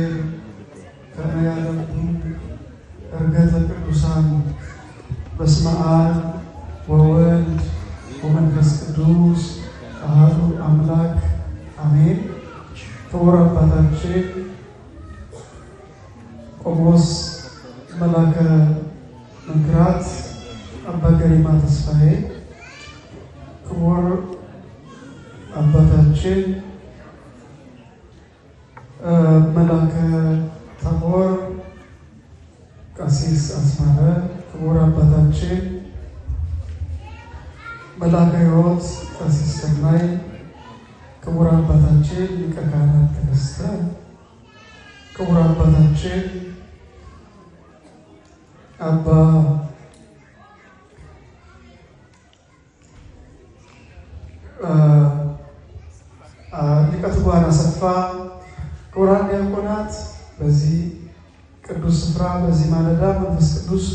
እግዚአብሔር ከመያለቱ እርገተ ቅዱሳን በስመ አብ ወወልድ ወመንፈስ ቅዱስ አሐዱ አምላክ አሜን። ክቡር አባታችን ቆሞስ መላከ መንክራት አባ ገሪማ ተስፋዬ፣ ክቡር አባታችን መላከ ታቦር ቀሲስ አስማረ፣ ክቡር አባታችን መላከ ሕይወት ቀሲስ ሰናይ፣ ክቡር አባታችን ሊቀ ካህናት ተከስተ፣ ክቡር አባታችን አባ ሊቀ ትጉሃን አሰፋ፣ ክቡራን ዲያቆናት፣ በዚህ ቅዱስ ስፍራ በዚህ ማለዳ መንፈስ ቅዱስ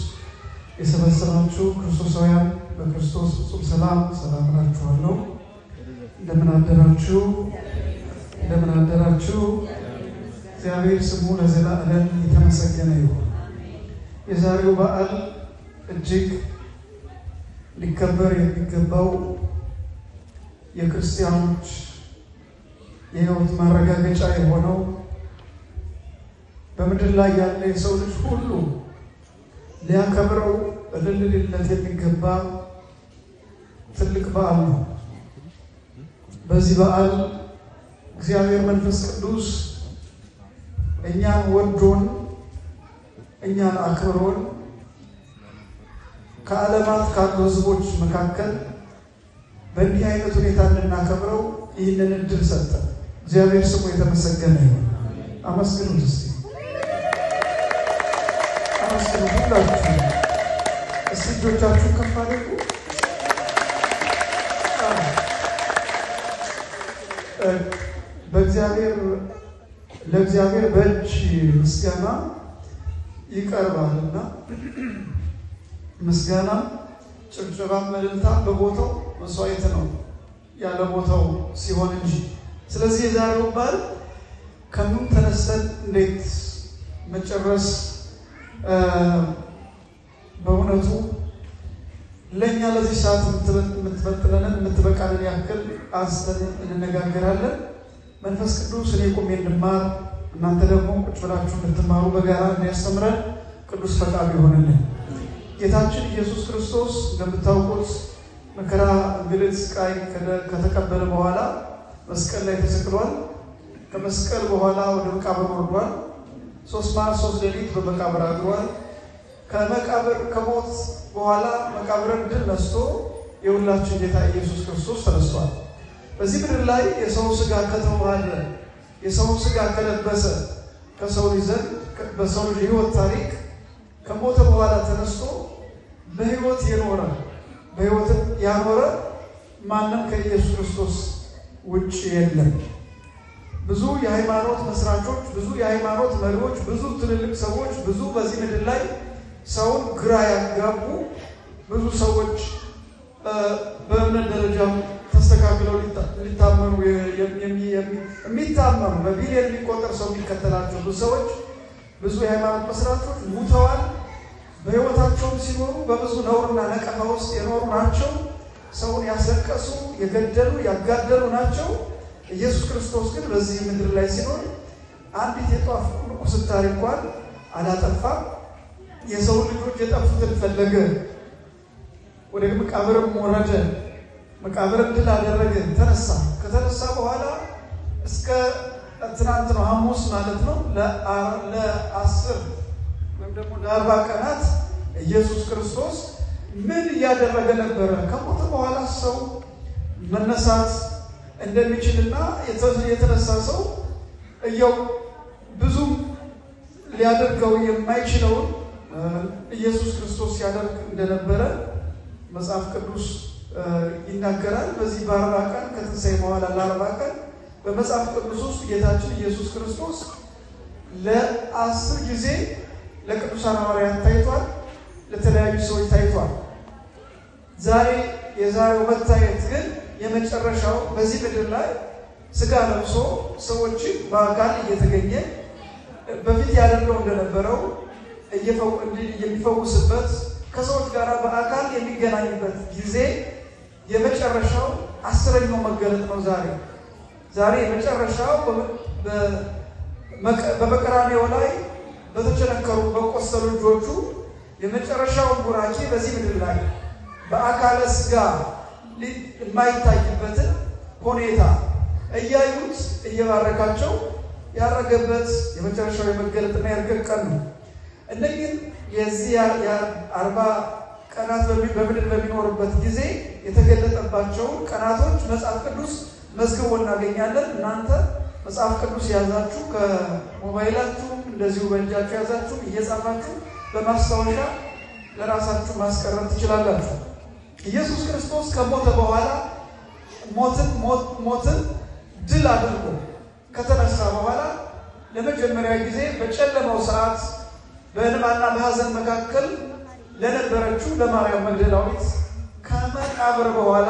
የሰበሰባችሁ ክርስቶሳውያን በክርስቶስ ፍጹም ሰላም እላችኋለሁ። እንደምን አደራችሁ? እንደምን አደራችሁ? እግዚአብሔር ስሙ ለዘላለም የተመሰገነ ይሁን። የዛሬው በዓል እጅግ ሊከበር የሚገባው የክርስቲያኖች የሕይወት ማረጋገጫ የሆነው በምድር ላይ ያለ የሰው ልጅ ሁሉ ሊያከብረው እልልለት የሚገባ ትልቅ በዓል ነው። በዚህ በዓል እግዚአብሔር መንፈስ ቅዱስ እኛን ወዶን እኛን አክብሮን ከዓለማት ካሉ ሕዝቦች መካከል በእንዲህ አይነት ሁኔታ እንድናከብረው ይህንን እድል ሰጠ። እግዚአብሔር ስሙ የተመሰገነ ይሁን። አመስግኑት እስቲ፣ አመስግኑ ሁላችሁ። እስቲ እጆቻችሁ ከፍ አድርጉ። ለእግዚአብሔር በእጅ ምስጋና ይቀርባልና ምስጋና ጭብጨባ መልልታ በቦታው መስዋዕት ነው ያለ ቦታው ሲሆን እንጂ። ስለዚህ የዛሬው በዓል ከምን ተነስተን እንዴት መጨረስ በእውነቱ ለኛ ለዚህ ሰዓት የምትበቃንን ያክል አንስተን እንነጋገራለን። መንፈስ ቅዱስ እኔ ቆሜ እንድማር እናንተ ደግሞ ቁጭ ብላችሁ እንድትማሩ በጋራ እንዲያስተምረን ቅዱስ ፈቃዱ ይሆንልን። ጌታችን ኢየሱስ ክርስቶስ እንደምታውቁት መከራ፣ እንግልት፣ ስቃይ ከተቀበለ በኋላ መስቀል ላይ ተሰቅሏል። ከመስቀል በኋላ ወደ መቃብር ወርዷል። 3 መዓልት 3 ሌሊት በመቃብር አድሯል። ከመቃብር ከሞት በኋላ መቃብርን ድል ነስቶ የሁላችን ጌታ ኢየሱስ ክርስቶስ ተነስቷል። በዚህ ምድር ላይ የሰው ሥጋ ከተዋሃደ የሰው ሥጋ ከለበሰ ከሰው ልጅ ዘንድ በሰው ልጅ ሕይወት ታሪክ ከሞተ በኋላ ተነስቶ በሕይወት የኖረ በሕይወትም ያኖረ ማንም ከኢየሱስ ክርስቶስ ውጭ የለም። ብዙ የሃይማኖት መስራቾች፣ ብዙ የሃይማኖት መሪዎች፣ ብዙ ትልልቅ ሰዎች፣ ብዙ በዚህ ምድር ላይ ሰውን ግራ ያጋቡ ብዙ ሰዎች በእምነት ደረጃም ተስተካክለው ሊታመኑ የሚታመኑ በቢሊዮን የሚቆጠር ሰው የሚከተላቸው ብዙ ሰዎች፣ ብዙ የሃይማኖት መስራቾች ሙተዋል። በሕይወታቸውም ሲኖሩ በብዙ ነውርና ነቀፋ ውስጥ የኖሩ ናቸው። ሰውን ያስለቀሱ፣ የገደሉ፣ ያጋደሉ ናቸው። ኢየሱስ ክርስቶስ ግን በዚህ ምድር ላይ ሲኖር አንዲት የጧፍ ቁስታሪ እንኳን አላጠፋም። የሰው ልጆች የጠፉትን ፈለገ፣ ወደ መቃብርም ወረደ፣ መቃብርን ድል አደረገ፣ ተነሳ። ከተነሳ በኋላ እስከ ትናንት ነው ሐሙስ ማለት ነው ለ10 ወይም ደግሞ ለ40 ቀናት ኢየሱስ ክርስቶስ ምን እያደረገ ነበረ? ከሞተ በኋላ ሰው መነሳት እንደሚችልና የተነሳ ሰው ብዙ ሊያደርገው የማይችለውን ኢየሱስ ክርስቶስ ያደርግ እንደነበረ መጽሐፍ ቅዱስ ይናገራል። በዚህ በ40 ቀን ከትንሣኤ በኋላ ለ40 ቀን በመጽሐፍ ቅዱስ ውስጥ ጌታችን ኢየሱስ ክርስቶስ ለ10 ጊዜ ለቅዱሳን ሐዋርያት ታይቷል፣ ለተለያዩ ሰዎች ታይቷል። ዛሬ የዛሬው መታየት ግን የመጨረሻው በዚህ ምድር ላይ ሥጋ ለብሶ ሰዎችን በአካል እየተገኘ በፊት ያደረገው እንደነበረው የሚፈውስበት ከሰዎች ጋር በአካል የሚገናኝበት ጊዜ የመጨረሻው 10ኛው መገለጥ ነው። ዛሬ የመጨረሻው በመቀራኔው ላይ በተቸነከሩ በቆሰሉ ልጆቹ የመጨረሻው ቡራኬ በዚህ ምድር ላይ በአካለ ሥጋ የማይታይበትን ሁኔታ እያዩት እየባረካቸው ያረገበት የመጨረሻው የመገለጥና የርገት ቀን ነው። እንደዚህ የዚህ 40 ቀናት በምድር በሚኖርበት ጊዜ የተገለጠባቸው ቀናቶች መጽሐፍ ቅዱስ መዝግቦ እናገኛለን። እናንተ መጽሐፍ ቅዱስ ያዛችሁ ከሞባይላችሁ እንደዚሁ በእጃችሁ ያዛችሁ እየጻፋችሁ በማስታወሻ ለራሳችሁ ማስቀረት ትችላላችሁ። ኢየሱስ ክርስቶስ ከሞተ በኋላ ሞትን ድል አድርጎ ከተነሳ በኋላ ለመጀመሪያ ጊዜ በጨለማው ሰዓት በእንባና በሐዘን መካከል ለነበረችው ለማርያም መግደላዊት ከመቃብር በኋላ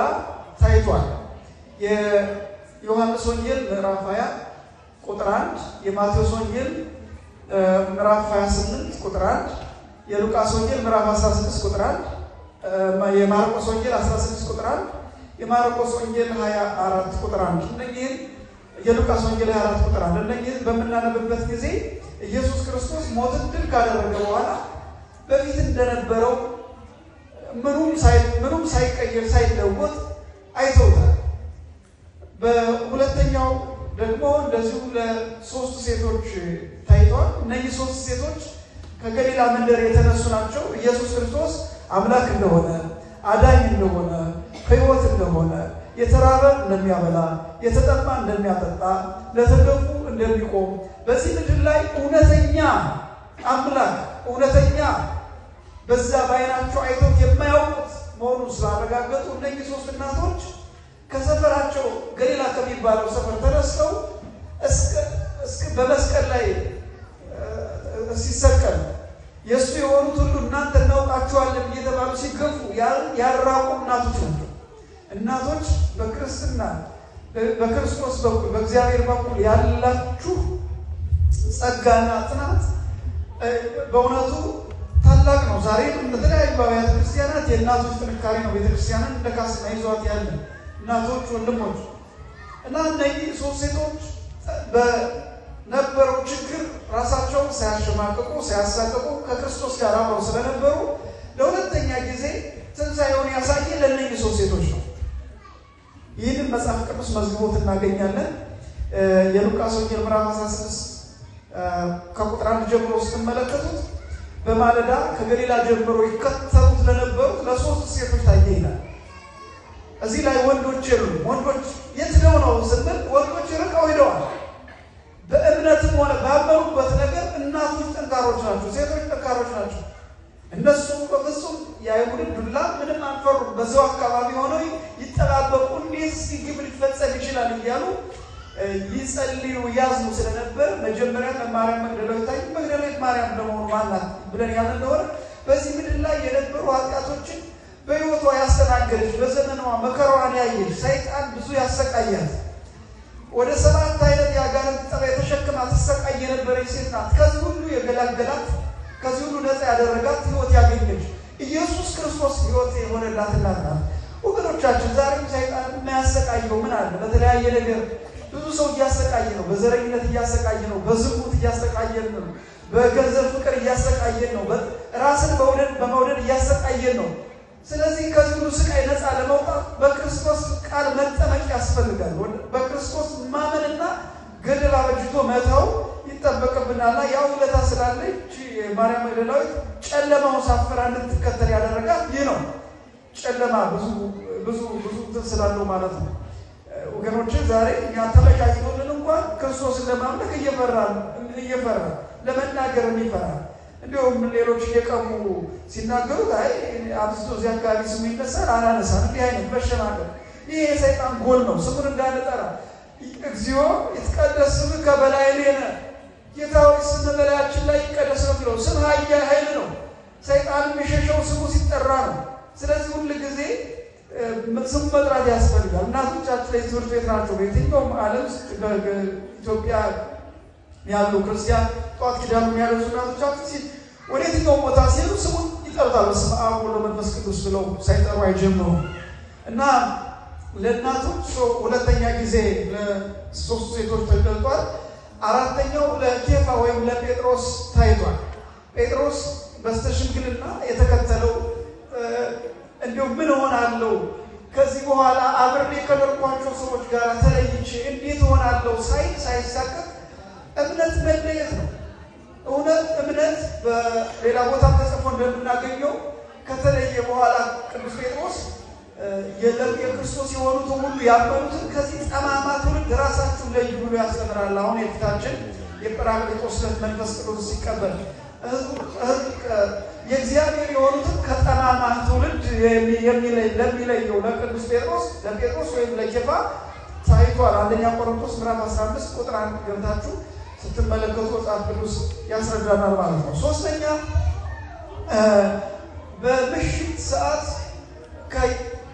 ታይቷል። የዮሐንስ ወንጌል ምዕራፍ 20 ቁጥር 1፣ የማቴዎስ ወንጌል ምዕራፍ 28 ቁጥር 1፣ የሉቃስ ወንጌል ምዕራፍ 16 ቁጥር 1፣ የማርቆስ ወንጌል 16 ቁጥር 1፣ የማርቆስ ወንጌል 24 ቁጥር 1 እነኚህን የሉቃስ ወንጌል 24 ቁጥር 1 እነኚህን በመናነብበት ጊዜ ኢየሱስ ክርስቶስ ሞትን ድል ካደረገ በኋላ በፊት እንደነበረው ምንም ሳይቀየር ሳይለወጥ አይተውታል። በሁለተኛው ደግሞ እንደዚሁ ለሶስት ሴቶች ታይቷል። እነዚህ ሶስት ሴቶች ከገሊላ መንደር የተነሱ ናቸው። ኢየሱስ ክርስቶስ አምላክ እንደሆነ አዳኝ እንደሆነ ሕይወት እንደሆነ የተራበ እንደሚያበላ የተጠማ እንደሚያጠጣ ለተገፉ እንደሚቆም በዚህ ምድር ላይ እውነተኛ አምላክ እውነተኛ በዛ ባይናቸው አይተውት የማያውቁት መሆኑን ስላረጋገጡ እነዚህ ሶስት እናቶች ከሰፈራቸው ገሊላ ከሚባለው ሰፈር ተነስተው እስከ በመስቀል ላይ ሲሰቀል የሱ የሆኑት ሁሉ እናንተ እናውቃችኋለን እየተባሉ ሲገፉ ያራቁ እናቶች ናቸው። እናቶች በክርስትና በክርስቶስ በኩል በእግዚአብሔር በኩል ያላችሁ ጸጋና ጽናት በእውነቱ ታላቅ ነው። ዛሬ በተለያዩ አብያተ ክርስቲያናት የእናቶች ጥንካሬ ነው ቤተክርስቲያንን እንደ ካስማ ይዟት ያለ እናቶች ወንድሞች እና እነዚህ ሶስት ሴቶች በነበረው ችግር ራሳቸውን ሳያሸማቅቁ ሳያሳቅቁ ከክርስቶስ ጋር አብረው ስለነበሩ ለሁለተኛ ጊዜ ትንሣኤውን ያሳየ ለእነዚህ ሶስት ሴቶች ነው። ይህንን መጽሐፍ ቅዱስ መዝግቦት እናገኛለን። የሉቃስ ወንጌል ምዕራፍ 16 ከቁጥር 1 ጀምሮ ስትመለከቱት በማለዳ ከገሊላ ጀምሮ ይከተሉት ለነበሩት ለሶስት ሴቶች ታየ ይላል። እዚህ ላይ ወንዶች የሉም። ወንዶች የት ነው ስንል ወንዶች ርቀው ሄደዋል። በእምነትም ሆነ ባመኑበት ነገር እናቶች ጠንካሮች ናቸው፣ ሴቶች ጠንካሮች ናቸው። እነሱ በፍጹም የአይሁድን ዱላ ምንም አንፈሩ። በዛው አካባቢ ሆነው ይጠባበቁ እንዴት ግብር ሊፈጸም ይችላል እያሉ ይጸልዩ ያዝኑ ስለነበር መጀመሪያ ለማርያም መግደላዊት ማርያም ለመሆኑ ማናት ብለን ያለ እንደሆነ በዚህ ምድር ላይ የነበሩ ኃጢአቶችን በሕይወቷ ያስተናገደች በዘመኗ መከራዋን ያየች ሰይጣን ብዙ ያሰቃያት ወደ 7 አይነት የአጋንንት ጠባይ ተሸክማ ተሰቃይ የነበረች ሴት ናት። ከዚህ ሁሉ የገላገላት ከዚህ ሁሉ ነፃ ያደረጋት ሕይወት ያገኘች ኢየሱስ ክርስቶስ ሕይወት የሆነላት ናት። ወገኖቻችን ዛሬም ሰይጣን የሚያሰቃየው ምን አለ? በተለያየ ነገር ብዙ ሰው እያሰቃየ ነው። በዘረኝነት እያሰቃየ ነው። በዝሙት እያሰቃየን ነው። በገንዘብ ፍቅር እያሰቃየን ነው። ራስን በመውደድ እያሰቃየን ነው። ስለዚህ ከዚህ ሁሉ ስቃይ ነፃ ለመውጣት በክርስቶስ ቃል መጠመቅ ያስፈልጋል። በክርስቶስ ማመንና ገድል አበጅቶ መተው ይጠበቅብናልና ያው ውለታ ስላለች ማርያም መግደላዊት ጨለማውን ሳፍራ እንድትከተል ያደረጋት ይህ ነው። ጨለማ ብዙ ስላለው ማለት ነው። ወገኖች ዛሬ እኛ ተመካክሮልን እንኳን ክርስቶስን ለማምለክ እየፈራ ለመናገር የሚፈራ እንደውም ሌሎች እየቀሙ ሲናገሩት አይ አብዝቶ እዚህ አካባቢ ስሙ ይነሳል አላነሳም እንዲህ አይነት መሸማቀቅ ይሄ የሰይጣን ጎል ነው። ስሙን እንዳንጠራ እግዚኦ ይትቀደስ ስምከ በላዕሌነ ጌታዊ ስም በላያችን ላይ ይቀደስ ነው ብለው ስም ኃይል ነው። ሰይጣን የሚሸሸው ስሙ ሲጠራ ነው። ስለዚህ ሁሉ ጊዜ ስሙ መጥራት ያስፈልጋል። እናቶቻችን ላይ ትምህርት ቤት ናቸው። በየትኛውም ዓለም ውስጥ በኢትዮጵያ ያሉ ክርስቲያን ጧት ኪዳኑ ያለው እናቶቻችን ወዴትኛው ቦታ ሲሉ ስሙን ይጠሩታል። በስመ አብ ወወልድ ወመንፈስ ቅዱስ ብለው ሳይጠሩ አይጀምሩም። እና ለእናቶች ሁለተኛ ጊዜ ለሶስት ሴቶች ተገልጧል። አራተኛው ለኬፋ ወይም ለጴጥሮስ ታይቷል። ጴጥሮስ በስተሽምግልና የተከተለው እንዲሁ ምን ሆናለሁ ከዚህ በኋላ አብሬ ከኖርኳቸው ሰዎች ጋር ተለይቼ እንዴት ሆናለሁ ሳይሳቀቅ እምነት መለየት ነው። እምነት በሌላ ቦታ ተጽፎ እንደምናገኘው ከተለየ በኋላ ቅዱስ ጴጥሮስ የክርስቶስ የሆኑት ሁሉ ያመኑትን ከዚህ ጠማማ ትውልድ ራሳችሁን ለዩ ብሎ ያስተምራል። አሁን የፊታችን የጰራቅሊጦስ መንፈስ ቅዱስ ሲቀበል የእግዚአብሔር የሆኑትን ከጠማማ ትውልድ ለሚለየው ለቅዱስ ለጴጥሮስ ወይም ለኬፋ ታይቷል። አንደኛ ቆሮንቶስ ምዕራፍ 15 ቁጥር 1 ገብታችሁ ስትመለከቱ መጽሐፍ ቅዱስ ያስረዳናል ማለት ነው። ሶስተኛ በምሽት ሰዓት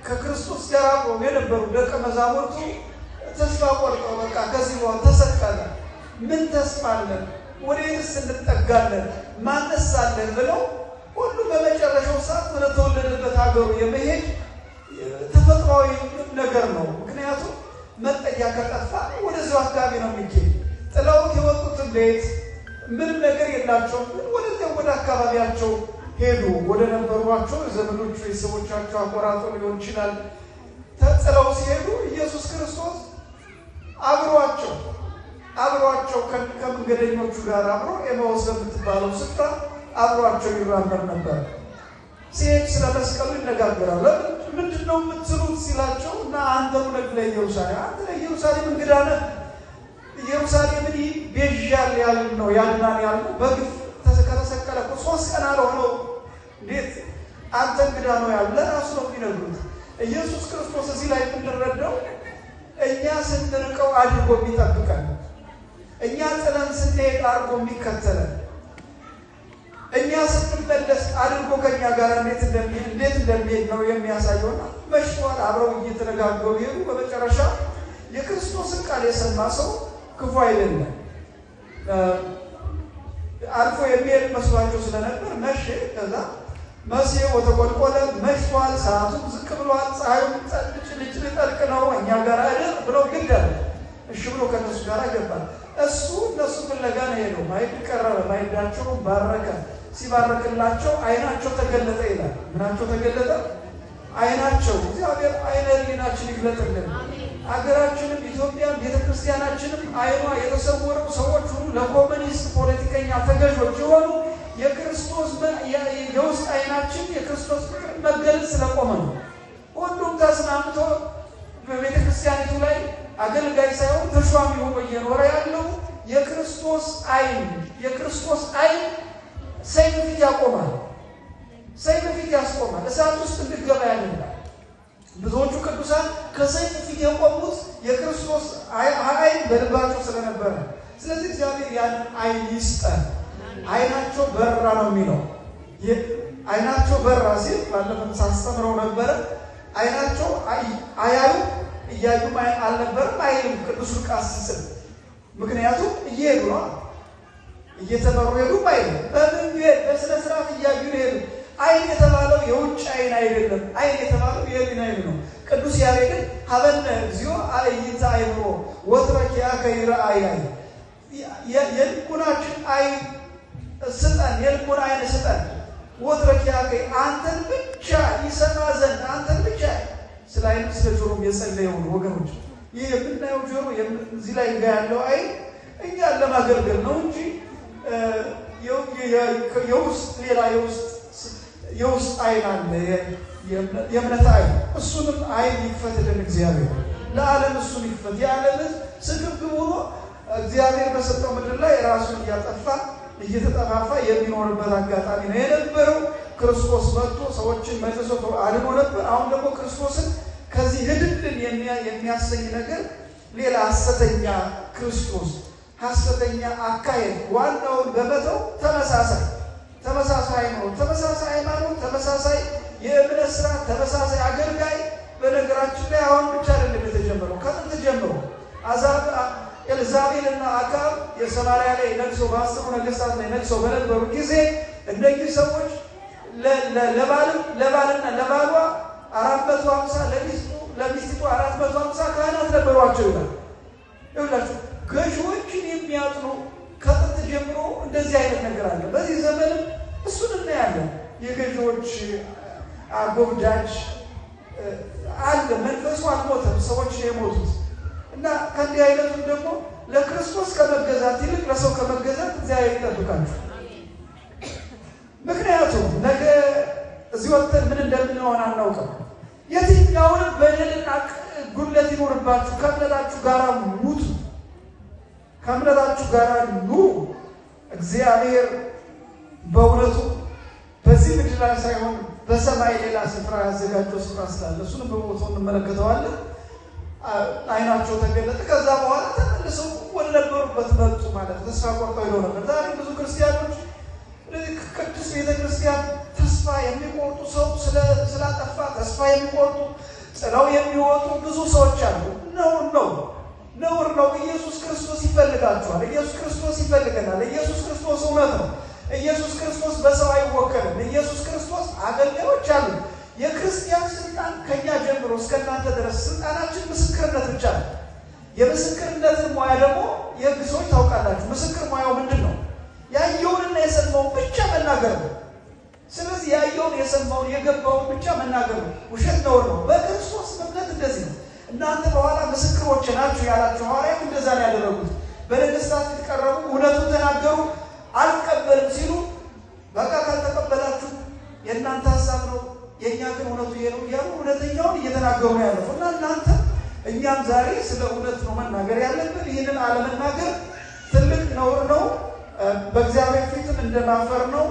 ከክርስቶስ ጋር አብረው የነበሩ ደቀ መዛሙርቱ ተስፋ ቆርጠው በቃ ከዚህ በኋላ ተሰቀለ፣ ምን ተስፋ አለን? ወዴትስ እንጠጋለን? ማንስ አለን? ብለው ሁሉ በመጨረሻው ሰዓት ወደ ተወለደበት ሀገሩ የመሄድ ተፈጥሯዊ ነገር ነው። ምክንያቱም መጠጊያ ከጠፋ ወደዚያው አካባቢ ነው የሚገኝ። ጥለውት የወጡትን ቤት ምንም ነገር የላቸውም። ወደ አካባቢያቸው ሄዱ። ወደ ነበሯቸው ዘመዶቹ ቤተሰቦቻቸው አቆራጦ ሊሆን ይችላል። ተጥለው ሲሄዱ ኢየሱስ ክርስቶስ አብሯቸው ከመንገደኞቹ ጋር አብሮ ኤማውስ በምትባለው ስፍራ አብሯቸው ይራመድ ነበር። ሲሄድ ስለ መስቀሉ ይነጋገራል። ምንድነው የምትሉት ሲላቸው እና አንተ ለኢየሩሳሌም እንግዳ ነህ፣ ኢየሩሳሌምን ቤዣል ያልን ነው ያድናል ያልነው በግፍ ከተሰቀለ 3 ቀን አልሆነው እንዴት አንተ እንግዳ ነው ያለ ለራሱ ነው የሚነግሩት። ኢየሱስ ክርስቶስ እዚህ ላይ የምንረዳው እኛ ስንርቀው አድርጎ የሚጠብቀን፣ እኛ ጥለን ስንሄድ አድርጎ የሚከተለን፣ እኛ ስንመለስ አድርጎ ከኛ ጋር እንዴት እንደሚሄድ ነው የሚያሳየው። መሽቷል። አብረው እየተነጋገሩ ሄዱ። በመጨረሻ የክርስቶስን ቃል የሰማ ሰው ክፉ አይደለም። አልፎ የሚሄድ መስሏቸው ስለነበር መሸ። ከዛ መሲህ ወተቆልቆለ መሽቷል፣ ሰዓቱም ዝቅ ብሏል፣ ፀሐዩም ልጭ ሊጠልቅ ነው፣ እኛ ጋር አይደል ብለው ግዳል። እሺ ብሎ ከነሱ ጋር ገባ። እሱ እነሱ ፍለጋ ነው የሄደው። ማይድ ቀረበ፣ ማይዳቸው ባረከ። ሲባረክላቸው አይናቸው ተገለጠ ይላል። ምናቸው ተገለጠ? አይናቸው። እግዚአብሔር አይነ ህሊናችን ይግለጥልን። አገራችንም ኢትዮጵያም ቤተክርስቲያናችንም አይኗ የተሰወረው ሰዎች ሁሉ ለኮሙኒስት ፖለቲከኛ ተገዦች የሆኑ የክርስቶስ የውስጥ አይናችን የክርስቶስ መገለጽ ስለቆመ ነው። ሁሉም ተስማምቶ በቤተክርስቲያኒቱ ላይ አገልጋይ ሳይሆን ተሿሚ ሆኖ እየኖረ ያለው የክርስቶስ አይን ሰይፍ ፊት ያቆማል፣ ሰይፍ ፊት ያስቆማል፣ እሳት ውስጥ እንድትገባ ያደርጋል። ብዙዎቹ ቅዱሳን ከሰይፍ ፊት የቆሙት የክርስቶስ አይን በልባቸው ስለነበረ፣ ስለዚህ እግዚአብሔር ያን አይን ይስጠን። አይናቸው በራ ነው የሚለው። አይናቸው በራ ሲል ባለፈው ሳስተምረው ነበረ። አይናቸው አያዩ እያዩ አልነበረም አይልም ቅዱስ ሉቃስ ሲጽፍ። ምክንያቱም እየሄዱ ነው፣ እየተመሩ ሄዱ አይልም። በመንገድ በስነ ስርዓት እያዩ ሄዱ። አይን የተባለው የውጭ አይን አይደለም። አይን የተባለው የህሊና አይን ነው። ቅዱስ ያሬድን ሀበነ እግዚኦ አእይንተ አእምሮ ወትረኪያ ከይረአይ የልቡናችን አይን ስጠን፣ የልቡና አይን ስጠን። ወትረኪያ ከይ አንተን ብቻ ይሰማ ዘንድ አንተን ብቻ ስለ አይን ስለ ጆሮም የጸለየው ወገኖች። ይህ የምናየው ጆሮ እዚህ ላይ ያለው አይን እኛን ለማገልገል ነው እንጂ የውስጥ ሌላ የውስጥ አይን አለ፣ የእምነት አይን። እሱንም አይን ይክፈትልን እግዚአብሔር፣ ለዓለም እሱን ይክፈት። የዓለም ስግብግብ ሆኖ እግዚአብሔር በሰጠው ምድር ላይ ራሱን እያጠፋ እየተጠፋፋ የሚኖርበት አጋጣሚ ነው የነበረው። ክርስቶስ መጥቶ ሰዎችን መልሶ አድኖ ነበር። አሁን ደግሞ ክርስቶስን ከዚህ ህድድን የሚያሰኝ ነገር ሌላ ሐሰተኛ ክርስቶስ፣ ሐሰተኛ አካሄድ ዋናውን በመተው ተመሳሳይ ነው፣ ተመሳሳይ ሃይማኖት፣ ተመሳሳይ የእምነት ስራ፣ ተመሳሳይ አገልጋይ። በነገራችን ላይ አሁን ብቻ አይደለም የተጀመረው፣ ከጥንት ጀምሮ ኤልዛቤልና አካብ የሰማርያ ላይ ነግሶ በአስሩ ነገሥታት ላይ ነግሶ በነበሩ ጊዜ እነዚህ ሰዎች ለባልና ለባሏ 450 ለሚስቱ 450 ካህናት ነበሯቸው ይላል። ይኸውላችሁ ገዥዎችን የሚያጥኑ ከጥንት ጀምሮ እንደዚህ አይነት ነገር አለ። በዚህ ዘመን እሱን እናያለን። የገዥዎች አጎብዳጅ አለ። መንፈሱ አልሞተም፣ ሰዎች የሞቱት እና ከዚህ አይነቱ ደግሞ ለክርስቶስ ከመገዛት ይልቅ ለሰው ከመገዛት እግዚአብሔር ይጠብቃችሁ። ምክንያቱም ነገ እዚህ ወጥተን ምን እንደምንሆን አናውቅም። የትኛውን በደልና ጉድለት ይኖርባችሁ ከእምነታችሁ ጋር ሙቱ፣ ከእምነታችሁ ጋር ኑሩ። እግዚአብሔር በእውነቱ በዚህ ምድር ላይ ሳይሆን በሰማይ ሌላ ስፍራ ያዘጋጀው ስፍራ ስላለ እሱንም በቦታው እንመለከተዋለን። አይናቸው ተገለጠ። ከዛ በኋላ ተመልሰው ወደ ነበሩበት መጡ ማለት ተስፋ ቆርጠው ይኖር ነበር። ዛሬ ብዙ ክርስቲያኖች ቅዱስ ቤተክርስቲያን ተስፋ የሚቆርጡ ሰው ስላጠፋ ተስፋ የሚቆርጡ ጥለው የሚወጡ ብዙ ሰዎች አሉ። ነውር ነው። ኢየሱስ ክርስቶስ ይፈልጋችኋል። ኢየሱስ ክርስቶስ ይፈልገናል። ኢየሱስ ክርስቶስ እውነት ነው። ኢየሱስ ክርስቶስ በሰው አይወከልም። ኢየሱስ ክርስቶስ አገልጋዮች አሉ። የክርስቲያን ስልጣን ከኛ ጀምሮ እስከናንተ ድረስ ስልጣናችን ምስክርነት ብቻ ነው። የምስክርነትን ሙያ ደግሞ የሕግ ሰዎች ታውቃላችሁ። ምስክር ሙያው ምንድነው? ያየውንና የሰማውን ብቻ መናገር ነው። ስለዚህ ያየውን የሰማውን የገባውን ብቻ መናገር ነው። ውሸት ነውር ነው። በክርስቶስ እምነት እንደዚህ ነው። እናንተ በኋላ ምስክሮች ናችሁ ያላችሁ ሐዋርያት እንደዛ ነው ያደረጉት። በነገሥታት ፊት ቀረቡ፣ እውነቱን ተናገሩ። አልቀበልም ሲሉ በቃ ካልተቀበላችሁ የእናንተ ሐሳብ ነው፣ የኛ ግን እውነቱ ይሄ ነው እያሉ እውነተኛውን እየተናገሩ ነው ያለው እና እናንተ እኛም ዛሬ ስለ እውነት ነው መናገር ያለብን። ይህንን አለመናገር ትልቅ ነውር ነው። በእግዚአብሔር ፊትም እንደማፈር ነው።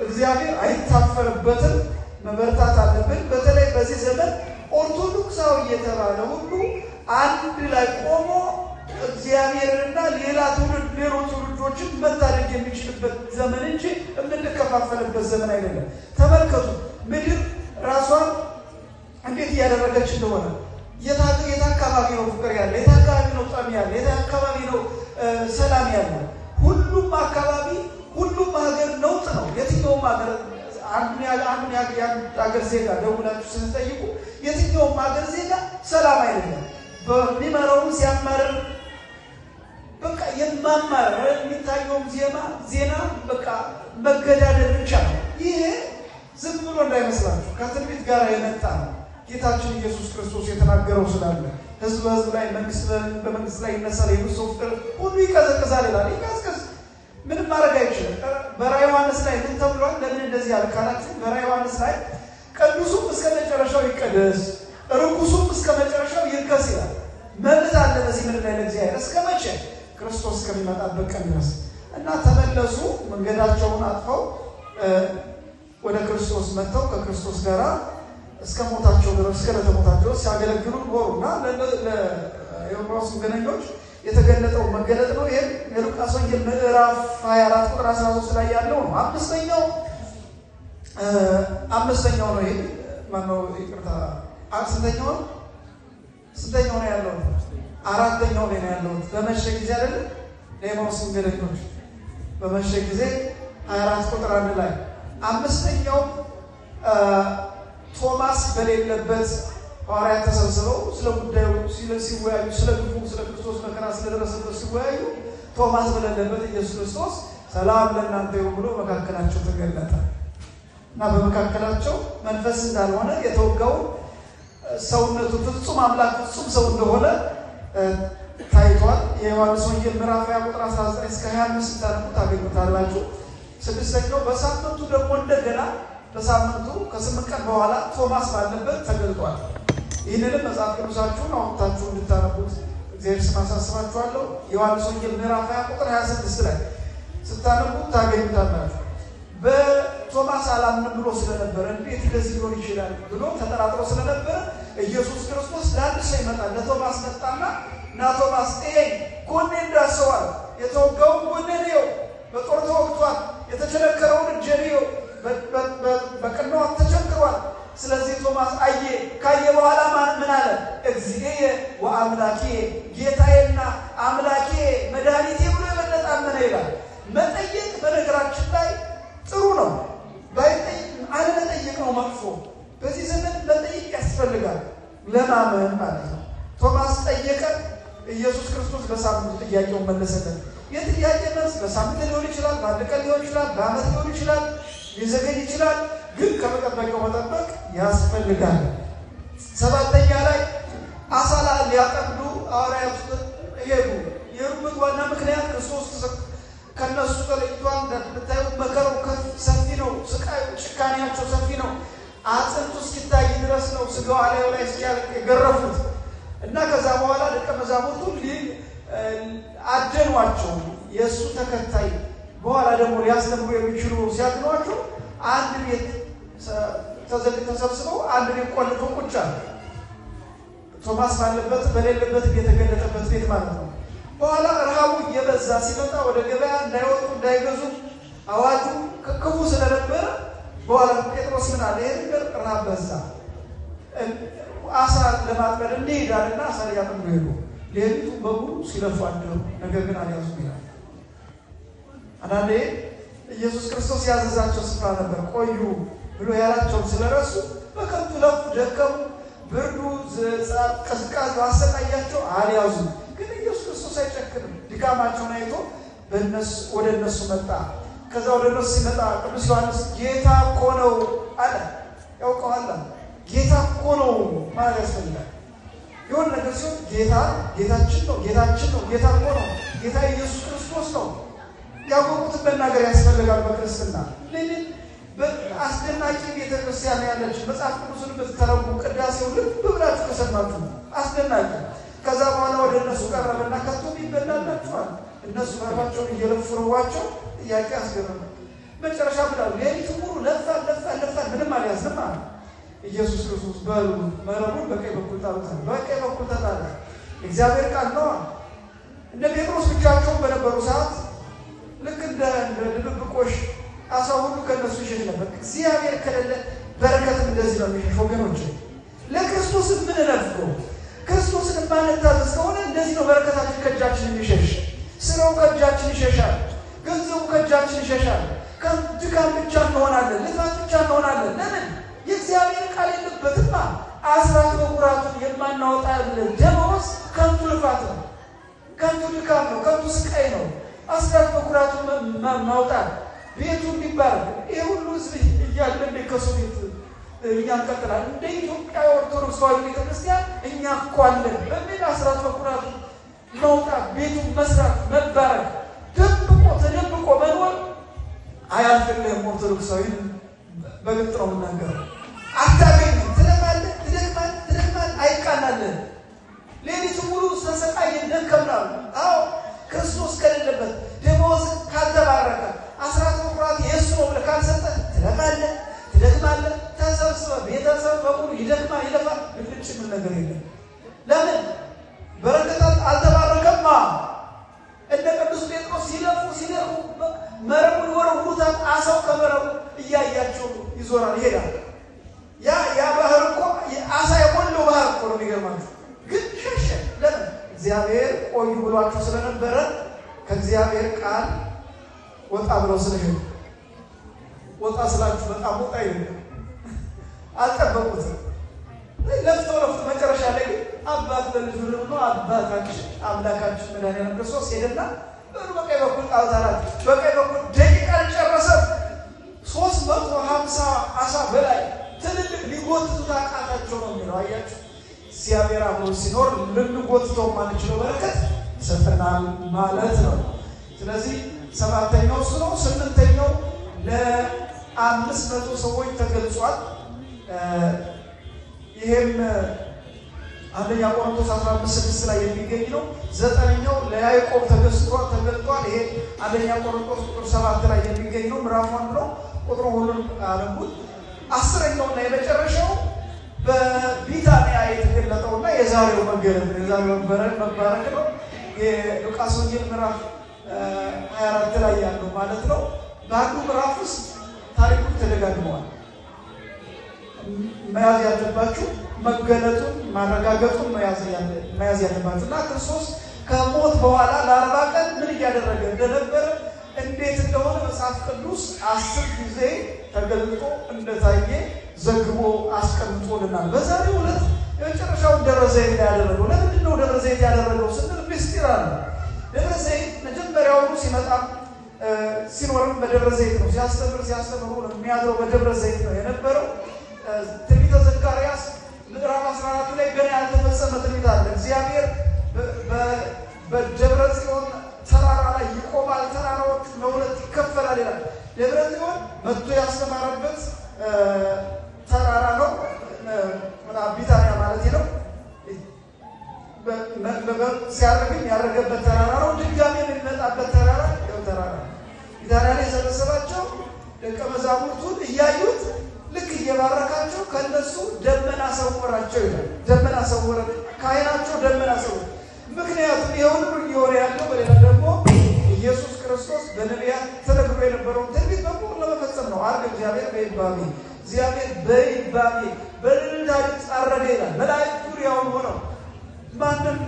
እግዚአብሔር አይታፈርበትም። መበርታት አለብን። በተለይ በዚህ ዘመን ኦርቶዶክሳዊ የተባለ ሁሉ አንድ ላይ ቆሞ እግዚአብሔርና ሌሎች ትውልዶችን መታደግ የሚችልበት ዘመን እንጂ የምንከፋፈልበት ዘመን አይደለም። ተመልከቱ ምድር ራሷን እንዴት እያደረገች እንደሆነ። የት አካባቢ ነው ፍቅር ያለ? የት አካባቢ ነው ጠብ ያለ? የት አካባቢ ነው ሰላም ያለ? ሁሉም አካባቢ ሁሉም ሀገር ነውጥ ነው። የትኛውም ሀገር አንዱን ሀገር ዜጋ ደውላችሁ ስትጠይቁ የትኛውም ሀገር ዜጋ ሰላም አይደለም። በሚመራውም ሲያማርር በቃ የማማር የሚታየውም ዜና በቃ መገዳደል ብቻ ነው። ይሄ ዝም ብሎ እንዳይመስላችሁ ከትንቢት ጋር የመጣ ነው። ጌታችን ኢየሱስ ክርስቶስ የተናገረው ስላለ ሕዝብ በሕዝብ ላይ በመንግስት ላይ ይነሳል፣ የብዙ ፍቅር ሁሉ ይቀዘቅዛል ይላል። ይቀዝቅዝ፣ ምንም ማድረግ አይችልም። በራዕየ ዮሐንስ ላይ ምን ተብሏል? ለምን እንደዚህ ያለ ካላችሁ በራዕየ ዮሐንስ ላይ ቅዱሱም እስከ መጨረሻው ይቀደስ፣ ርኩሱም እስከ መጨረሻው ይርከስ ይላል። መብት አለ በዚህ ምድር ላይ ለእግዚአብሔር እስከ መቼ? ክርስቶስ እስከሚመጣበት ቀን ድረስ እና ተመለሱ። መንገዳቸውን አጥፈው ወደ ክርስቶስ መጥተው ከክርስቶስ ጋር እስከ ሞታቸው ድረስ እስከ ለተሞታቸው ሲያገለግሉ ኖሩና ለኤርምያስ ገነኞች የተገለጠው መገለጥ ነው። ይሄ የሉቃስ ወንጌል ምዕራፍ 24 ቁጥር 13 ላይ ያለው ነው። አምስተኛው ነው። ይሄ ማነው? ይቅርታ ስንተኛው ነው ያለው? አራተኛው ላይ ነው ያለው። በመሸ ጊዜ አይደል? ለኤርምያስ ገነኞች በመሸ ጊዜ 24 ቁጥር 1 ላይ አምስተኛው ቶማስ በሌለበት ሐዋርያት ተሰብስበው ስለ ጉዳዩ ሲወያዩ ስለ ግፉ ስለ ክርስቶስ መከራ ስለደረሰበት ሲወያዩ ቶማስ በሌለበት ኢየሱስ ክርስቶስ ሰላም ለእናንተ ይሁን ብሎ መካከላቸው ተገለጠ እና በመካከላቸው መንፈስ እንዳልሆነ የተወጋው ሰውነቱ ፍጹም አምላክ ፍጹም ሰው እንደሆነ ታይቷል። የዮሐንስ ወንጌል ምዕራፍ 20 ቁጥር 19 እስከ 25 ታገኙታላችሁ። ስድስተኛው በሳምንቱ ደግሞ እንደገና በሳምንቱ ከ8 ቀን በኋላ ቶማስ ባለበት ተገልጧል። ይህንንም መጽሐፍ ቅዱሳችሁን አውጥታችሁ እንድታነቡት እግዚአብሔር ስም አሳስባችኋለሁ። ዮሐንስ ወንጌል ምዕራፍ 20 ቁጥር 26 ላይ ስታነቡት ታገኙታላችሁ። በቶማስ አላምንም ብሎ ስለነበረ እንዴት እንደዚህ ሊሆን ይችላል ብሎ ተጠራጥሮ ስለነበረ ኢየሱስ ክርስቶስ ለአንድ ሰው ይመጣል። ለቶማስ መጣና ና ቶማስ ጎኔን ዳሰዋል፣ የተወጋውን ጎኔን ነው፣ በጦር ተወግቷል፣ የተቸነከረውን እጄን ነው፣ በቅንዋት ተቸንክሯል። ስለዚህ ቶማስ አየ። ካየ በኋላ ምን አለ? እግዚእየ ወአምላኬ፣ ጌታዬና አምላኬ ለማመን ማለት ነው። ቶማስ ጠየቀ፣ ኢየሱስ ክርስቶስ በሳምንቱ ጥያቄውን መለሰለት። የጥያቄ መልስ በሳምንት ሊሆን ይችላል፣ በአንድ ቀን ሊሆን ይችላል፣ በዓመት ሊሆን ይችላል፣ ሊዘገይ ይችላል። ግን ከመጠበቂያው መጠበቅ ያስፈልጋል። ሰባተኛ ላይ አሳ ሊያጠምዱ ሐዋርያት ሄዱ። የሄዱበት ዋና ምክንያት ክርስቶስ ከነሱ ተለይቷል። እንደምታዩት መከራው ሰፊ ነው፣ ስቃዩ ጭካኔያቸው ሰፊ ነው። አጥንቱ እስኪታይ ድረስ ነው ስጋው ላይ እስኪያልቅ የገረፉት እና ከዛ በኋላ ደቀ መዛሙርቱ አደኗቸው። የእሱ ተከታይ በኋላ ደግሞ ሊያስተምሩ የሚችሉ ሲያድኗቸው አንድ ቤት ተሰብስበው አንድ ቤት ቆልፈው ቁጭ አሉ። ቶማስ ባለበት በሌለበት የተገለጠበት ቤት ማለት ነው። በኋላ ረሃቡ እየበዛ ሲመጣ ወደ ገበያ እንዳይወጡ እንዳይገዙ አዋጁ ክፉ ስለነበረ በኋላ ጴጥሮስ ምን አለ? ይሄ ነገር ረሃብ በዛ፣ አሳ ለማጥመድ እንሄዳልና አሳ ሊያጠምዱ ሄዱ። ሌሊቱ በሙሉ ሲለፉ አደሩ፣ ነገር ግን አልያዙም ይላል። አንዳንዴ ኢየሱስ ክርስቶስ ያዘዛቸው ስፍራ ነበር ቆዩ ብሎ ያላቸውን ስለረሱ በከንቱ ለፉ፣ ደከሙ። ብርዱ ቅዝቃዜው አሰቃያቸው፣ አልያዙም። ግን ኢየሱስ ክርስቶስ አይጨክንም። ድካማቸውን አይቶ ወደ እነሱ መጣ። ከዛ ወደ እነሱ ሲመጣ ቅዱስ ዮሐንስ ጌታ እኮ ነው አለ። ያውቀዋል። ጌታ እኮ ነው ማለት ያስፈልጋል። የሆነ ነገር ሲሆን ጌታችን ነው፣ ጌታችን ነው፣ ጌታ እኮ ነው፣ ጌታ ኢየሱስ ክርስቶስ ነው ያወቁትን መናገር ያስፈልጋል። በክርስትና ለምን አስደናቂ ቤተክርስቲያን ያለች መጽሐፍ ቅዱስን በተተረጉ ቅዳሴው ልብ ብላችሁ ከሰማችሁ አስደናቂ። ከዛ በኋላ ወደ እነሱ ቀረበና ከቶ ይበላላችኋል። እነሱ ባባቸውን እየለፉ ረዋቸው ጥያቄ አስገረመ። መጨረሻ ብላው ሌሊቱ ሙሉ ለፋ ምንም አልያዝንም አለ። ኢየሱስ ክርስቶስ በሉ መረቡን በቀኝ በኩል ጣሉት። በቀኝ በኩል ተጣለ። እግዚአብሔር ቃል ነው። እንደ ጴጥሮስ ብቻቸውን በነበሩ ሰዓት ልክ እንደ ድብብቆሽ አሳው ሁሉ ከነሱ ይሸሽ ነበር። እግዚአብሔር ከሌለ በረከትም እንደዚህ ነው የሚሸሽ ወገኖች። ለክርስቶስ ምን ነፍቀው ክርስቶስን ማንታዘዝ ከሆነ እንደዚህ ነው በረከታችን ከእጃችን የሚሸሽ። ስራው ከእጃችን ይሸሻል፣ ገንዘቡ ከእጃችን ይሸሻል። ከድካም ብቻ እንሆናለን፣ ልፋት ብቻ እንሆናለን። ለምን? የእግዚአብሔር ቃል የለበትማ። አስራት በኩራቱን የማናወጣለን ደመወዝ ከንቱ ልፋት ነው፣ ከንቱ ድካም ነው፣ ከንቱ ስቃይ ነው። አስራት በኩራቱን ማውጣት ቤቱ እንዲባል ይሄ ሁሉ ህዝብ እያለ ከሱ ቤት እኛ እንቀጥላለን። እንደ ኢትዮጵያ ኦርቶዶክስ ተዋሕዶ ቤተክርስቲያን እኛ እኮ አለን በሚል አስራት በኩራቱን ማውጣት፣ ቤቱን መስራት፣ መባረክ፣ ተደብቆ መኖር አያልፍልህም። ኦርቶዶክሳዊን በግልጥ ነው የምናገረው። አታገኝም። ትደክማለህ፣ አይቃናልህም። ሌሊቱ ሙሉ ተሰቃየን፣ ደከምናል። አዎ ክርስቶስ ከሌለበት ደመወዝ ካልተባረከ አስራት በኩራት የእሱ ነው ብለህ ካልሰጠህ ትደክማለህ። ተሰብስበህ ቤተሰብ በሙሉ ይለፋል። ብልጭ ምን ነገር የለም። ለምን? በረከት አልተባረከማ። እንደ ቅዱስ ጴጥሮስ ሲለፉ መረቡን ወረውሩታል። አሳው ከመረቡ እያያቸው ይዞራል፣ ይሄዳል። ያ ባህር እኮ አሳ የሞላው ባህር እኮ ነው። የሚገርማችሁ ግን ሸሸ። ለምን? እግዚአብሔር ቆዩ ብሏቸው ስለነበረ ከእግዚአብሔር ቃል ወጣ ብለው ስለሄዱ። ወጣ ስላችሁ በጣም ወጣ ይላል። አልጠበቁትም። ለፍተው መጨረሻ ላይ አባት ለልጁ ብሎ አባታችን አምላካችን መድኃኒዓለም ክርስቶስ ሄደና በቀኝ በኩል ጣውታራት በቀኝ በኩል ደቂቃ አልጨረሰም። 350 አሳ በላይ ትልልቅ ሊጎትቱት አቃታቸው ነው የሚለው። አያችሁ፣ እግዚአብሔር አብሮ ሲኖር ልንጎትተው ማንችለው በረከት ይሰጠናል ማለት ነው። ስለዚህ ሰባተኛው እሱ ነው። ስምንተኛው ለ500 ሰዎች ተገልጿል። ይሄም አንደኛ ቆሮንቶስ 15:6 ላይ የሚገኝ ነው። ዘጠነኛው ለያዕቆብ ተገልጧል። ይሄ አንደኛ ቆሮንቶስ ቁጥር 7 ላይ የሚገኝ ነው። ምዕራፍ 1 ነው። ቁጥሩ ሁሉን አለሙት። 10ኛውና የመጨረሻው በቢታንያ የተገለጠውና የዛሬው መገለጥ የዛሬው መባረክ ነው። የሉቃስ ወንጌል ምዕራፍ 24 ላይ ያለው ማለት ነው። በአንዱ ምዕራፍ ውስጥ ታሪኩ ተደጋግሟል። መያዝ ያለባችሁ መገለጡን ማረጋገጡን መያዝ ያለባችሁና ክርስቶስ ከሞት በኋላ ለ40 ቀን ምን እያደረገ እንደነበረ እንዴት እንደሆነ መጽሐፍ ቅዱስ 10 ጊዜ ተገልጦ እንደታየ ዘግቦ አስቀምጦልናል። በዛሬው ዕለት የመጨረሻው ደብረ ዘይት ያደረገው ለምንድን ነው ደብረ ዘይት ያደረገው ስንል ምስጢር አለ። ደብረ ዘይት መጀመሪያው ሲመጣ ሲኖርም በደብረ ዘይት ነው ሲያስተምሩ ነው የሚያድረው በደብረ ዘይት ነው የነበረው። ትንቢተ ዘካርያስ ምዕራፍ 14 ላይ ገና ያልተፈጸመ ትንቢት አለ። እግዚአብሔር በደብረ ጽዮን ተራራ ላይ ይቆማል፣ ተራራዎቹ ለሁለት ይከፈላል ይላል። ደብረ ጽዮን መጥቶ ያስተማረበት ተራራ ነው ቢታንያ ማለት ነው። ሲያርግም ያረገበት ተራራ ነው። ድጋሜ የሚመጣበት ተራራ ነው ተራራ ቢታንያ ላይ ሰበሰባቸው ደቀ መዛሙርቱን እያዩት ልክ እየባረካቸው ከነሱ ደመና ሰወራቸው ይላል። ደመና ሰወረ ካይናቸው ደመና ሰወረ። ምክንያቱም ይሁን ይወር ያለው በሌላ ደግሞ ኢየሱስ ክርስቶስ በነቢያት ተነግሮ የነበረው ትንቢት በሙሉ ለመፈጸም ነው። አርግ እግዚአብሔር በይባቤ በልልታሪ ጻረደ ይላል። መላእክት ዙሪያውን ሆነው ማንም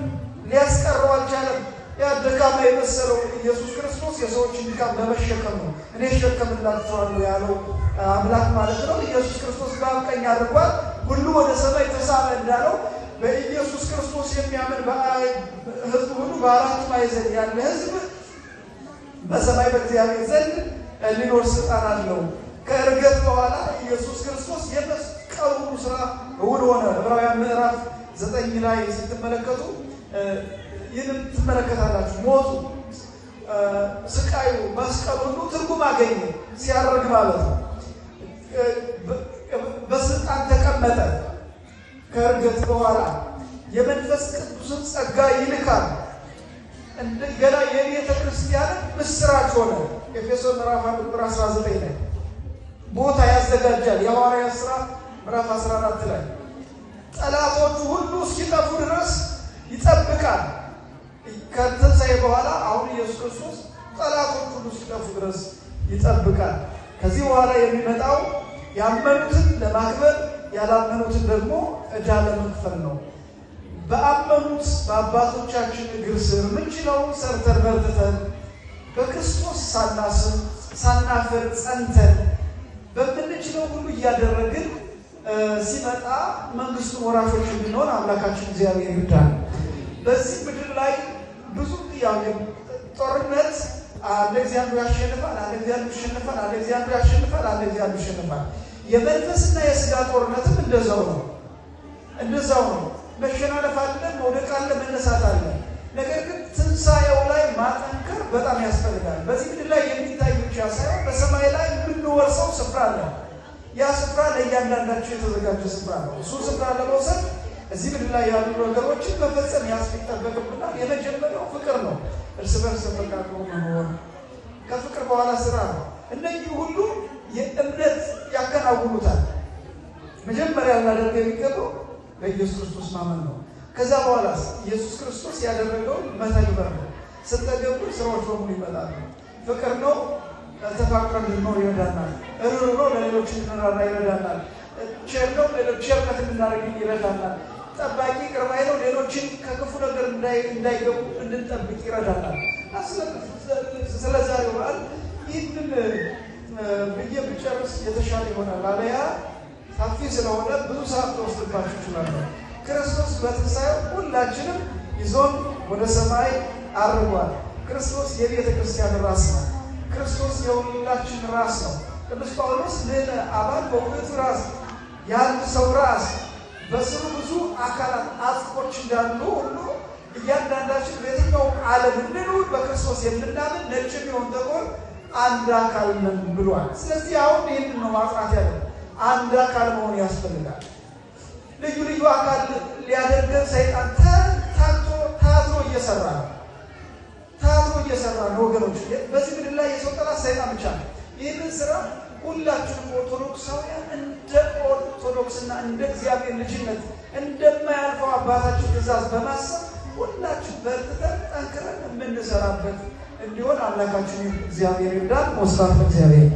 ሊያስቀረው አልቻለም። ያ ደካማ የመሰለው ኢየሱስ ክርስቶስ የሰዎችን ድካም ለመሸከም ነው። እኔ እሸከምላችኋለሁ ያለው አምላክ ማለት ነው። ኢየሱስ ክርስቶስ በአብ አድርጓል። ሁሉ ወደ ሰማይ ተሳበ እንዳለው በኢየሱስ ክርስቶስ የሚያምን ሕዝብ ሁሉ በአራቱ ማዕዘን ያለ ሕዝብ በሰማይ በእግዚአብሔር ዘንድ ሊኖር ስልጣን አለው። ከእርገት በኋላ ኢየሱስ ክርስቶስ የመስቀሉ ሥራ እውን ሆነ። ዕብራውያን ምዕራፍ 9 ላይ ስትመለከቱ ይህንን ትመለከታላችሁ። ሞቱ፣ ስቃዩ፣ መስቀሉ ሁሉ ትርጉም አገኘ ሲያርግ ማለት ነው። በስልጣን ተቀመጠ። ከእርገት በኋላ የመንፈስ ቅዱስን ጸጋ ይልካል። እንደገና የቤተ ክርስቲያን ምስራች ሆነ። ኤፌሶን ምዕራፍ 19 ላይ ቦታ ያዘጋጃል። የሐዋርያት ሥራ ምዕራፍ 14 ላይ ጠላቶቹ ሁሉ እስኪጠፉ ድረስ ይጠብቃል። ከትንሣኤ በኋላ አሁን ኢየሱስ ክርስቶስ ጠላቶቹ ሁሉ እስኪጠፉ ድረስ ይጠብቃል። ከዚህ በኋላ የሚመጣው ያመኑትን ለማክበር ያላመኑትን ደግሞ ዕዳ ለመክፈል ነው። በአመኑት በአባቶቻችን እግር ስር ምንችለውን ሰርተን በርትተን በክርስቶስ ሳናፍር ጸንተን በምንችለው ሁሉ እያደረግን ሲመጣ መንግስቱን ወራሾች እንድንሆን አምላካችን እግዚአብሔር ይርዳን። በዚህ ምድር ላይ ብዙ ያው ጦርነት አለ። እግዚአብሔር ያሸንፋል፣ አለ እግዚአብሔር ያሸንፋል፣ አለ እግዚአብሔር ያሸንፋል፣ አለ እግዚአብሔር ያሸንፋል። የመንፈስና የሥጋ ጦርነትም እንደዛው ነው። መሸናነፍ አለ፣ መውደቅ አለ፣ መነሳት አለ። ነገር ግን ትንሣኤው ላይ ማጠንከር በጣም ያስፈልጋል። በዚህ ምድር ላይ የሚታይ ብቻ ሳይሆን በሰማይ ላይ የምንወርሰው ስፍራ አለ። ያ ስፍራ ለእያንዳንዳቸው የተዘጋጀ ስፍራ ነው። እሱ ስፍራ ለመውሰድ እዚህ ምድር ላይ ያሉ ነገሮችን መፈጸም ያስፈልግብናል። የመጀመሪያው ፍቅር ነው። እርስ በርስ ተፈቃቅሮ መኖር፣ ከፍቅር በኋላ ስራ ነው። እነዚህ ሁሉ የእምነት ያከናውኑታል። መጀመሪያ እናደርግ የሚገባው በኢየሱስ ክርስቶስ ማመን ነው። ከዛ በኋላ ኢየሱስ ክርስቶስ ያደረገውን መተግበር ነው። ስትተገብሩ ስራዎች በሙሉ ይመጣሉ። ፍቅር ነው፣ ተፋቅረን እንድንኖር ይረዳናል። ርኅሩህ ነው፣ ለሌሎች እንድንራራ ይረዳናል። ቸር ነው፣ ሌሎች ቸርነት እንድናደርግ ይረዳናል። ጠባቂ ቅርባይ ነው፣ ሌሎችን ከክፉ ነገር እንዳይገቡ እንድንጠብቅ ይረዳናል። ስለዛሬው በዓል ይህንን ብዬ ብጨርስ የተሻለ ይሆናል። አለያ ሰፊ ስለሆነ ብዙ ሰዓት ተወስድባችሁ ይችላል። ክርስቶስ በትንሣኤው ሁላችንም ይዞን ወደ ሰማይ አርጓል። ክርስቶስ የቤተ ክርስቲያን ራስ ነው። ክርስቶስ የሁላችን ራስ ነው። ቅዱስ ጳውሎስ ለነ አባል በውእቱ ራስ የአንድ ሰው ራስ በስሩ ብዙ አካላት አጽፎች እንዳሉ ሁሉ እያንዳንዳችን በየትኛው ዓለም እንኑር በክርስቶስ የምናምን ነጭ ቢሆን ጥቁር አንድ አካል ነን ብሏል። ስለዚህ አሁን ይህንን ነው ማጽናት ያለው። አንድ አካል መሆን ያስፈልጋል። ልዩ ልዩ አካል ሊያደርገን ሰይጣን ታትሮ እየሰራ ነው ወገኖች። በዚህ ምድር ላይ የሰው ጠላት ሰይጣን ብቻ ነው። ይህንን ስራ ሁላችንም ኦርቶዶክሳውያን እንደ ኦርቶዶክስና እንደ እግዚአብሔር ልጅነት እንደማያልፈው አባታችን ትእዛዝ በማሰብ ሁላችን በርትተን ጠንክረን የምንሰራበት እንዲሆን አምላካችን እግዚአብሔር ይርዳን። ወስብሐት ለእግዚአብሔር።